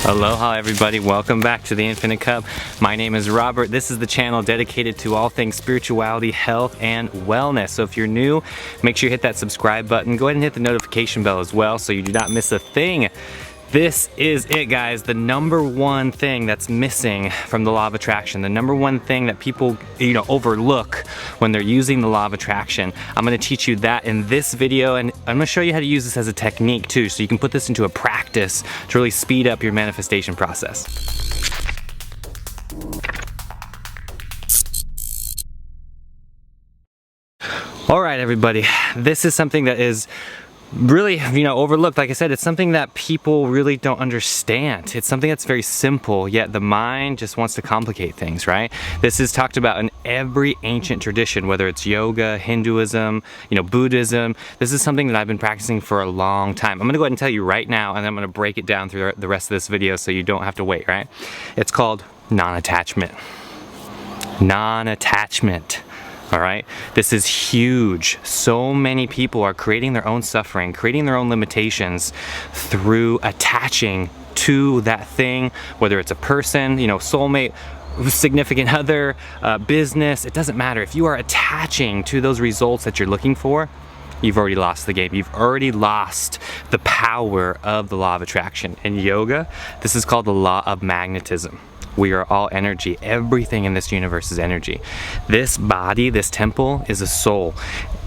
Aloha everybody, welcome back to the Infinite Cup. My name is Robert. This is the channel dedicated to all things spirituality, health, and wellness. So if you're new, make sure you hit that subscribe button. Go ahead and hit the notification bell as well so you do not miss a thing. This is it, guys, the number one thing that's missing from the law of attraction, the number one thing that people, overlook when they're using the law of attraction. I'm going to teach you that in this video, and I'm going to show you how to use this as a technique too, so you can put this into a practice to really speed up your manifestation process. All right, everybody, this is something that is really, overlooked. Like I said, it's something that people really don't understand. It's something that's very simple, yet the mind just wants to complicate things, right? This is talked about in every ancient tradition, whether it's yoga, Hinduism, Buddhism. This is something that I've been practicing for a long time. I'm gonna go ahead and tell you right now, and then I'm gonna break it down through the rest of this video so you don't have to wait, right? It's called non-attachment. Non-attachment. All right, this is huge. So many people are creating their own suffering, creating their own limitations through attaching to that thing, whether it's a person, soulmate, significant other, business. It doesn't matter. If you are attaching to those results that you're looking for, you've already lost the game. You've already lost the power of the law of attraction. In yoga, this is called the law of magnetism. We are all energy. Everything in this universe is energy. This body, this temple, is a soul,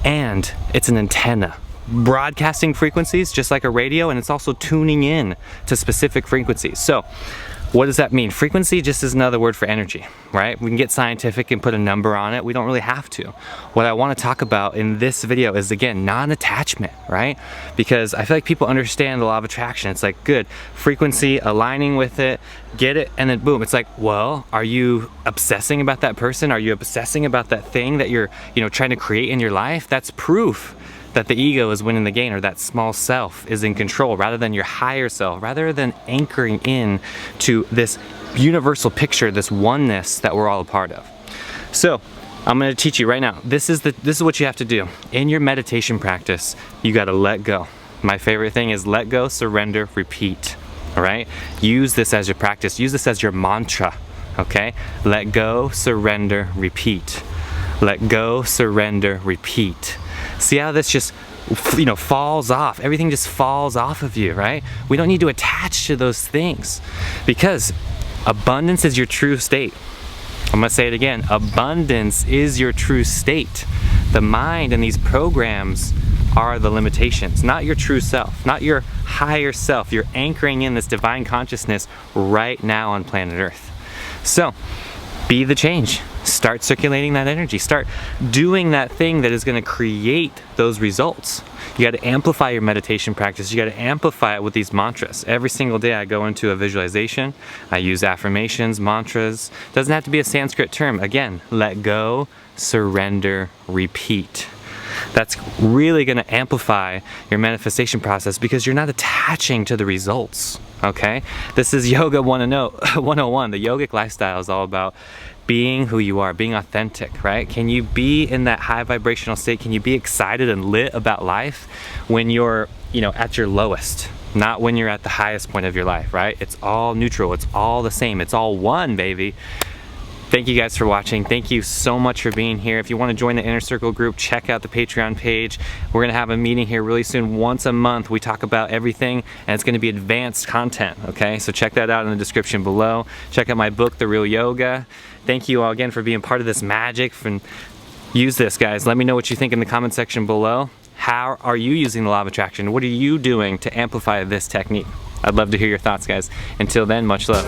and it's an antenna, broadcasting frequencies just like a radio, and it's also tuning in to specific frequencies. So what does that mean? Frequency just is another word for energy, right? We can get scientific and put a number on it. We don't really have to. What I want to talk about in this video is, again, non-attachment, right? Because I feel like people understand the law of attraction. It's like, good, frequency, aligning with it, get it, and then boom. It's like, well, are you obsessing about that person? Are you obsessing about that thing that you're, trying to create in your life? That's proof that the ego is winning the game, or that small self is in control rather than your higher self, rather than anchoring in to this universal picture, this oneness that we're all a part of. So I'm going to teach you right now. This is what you have to do in your meditation practice. You got to let go. My favorite thing is let go, surrender, repeat. All right, use this as your practice. Use this as your mantra. Okay, let go, surrender, repeat. Let go, surrender, repeat. See how this just, falls off. Everything just falls off of you, right? We don't need to attach to those things, because abundance is your true state. I'm gonna say it again. Abundance is your true state. The mind and these programs are the limitations, not your true self, not your higher self. You're anchoring in this divine consciousness right now on planet Earth. So, be the change. Start circulating that energy. Start doing that thing that is going to create those results. You got to amplify your meditation practice. You got to amplify it with these mantras. Every single day I go into a visualization. I use affirmations, mantras. Doesn't have to be a Sanskrit term. Again, let go, surrender, repeat. That's really going to amplify your manifestation process, because you're not attaching to the results, okay? This is Yoga 101. The yogic lifestyle is all about being who you are, being authentic, right? Can you be in that high vibrational state? Can you be excited and lit about life when you're, at your lowest? Not when you're at the highest point of your life, right? It's all neutral. It's all the same. It's all one, baby. Thank you guys for watching. Thank you so much for being here. If you want to join the Inner Circle group, check out the Patreon page. We're going to have a meeting here really soon. Once a month, we talk about everything, and it's going to be advanced content, okay? So check that out in the description below. Check out my book, The Real Yoga. Thank you all again for being part of this magic. Use this, guys. Let me know what you think in the comment section below. How are you using the law of attraction? What are you doing to amplify this technique? I'd love to hear your thoughts, guys. Until then, much love.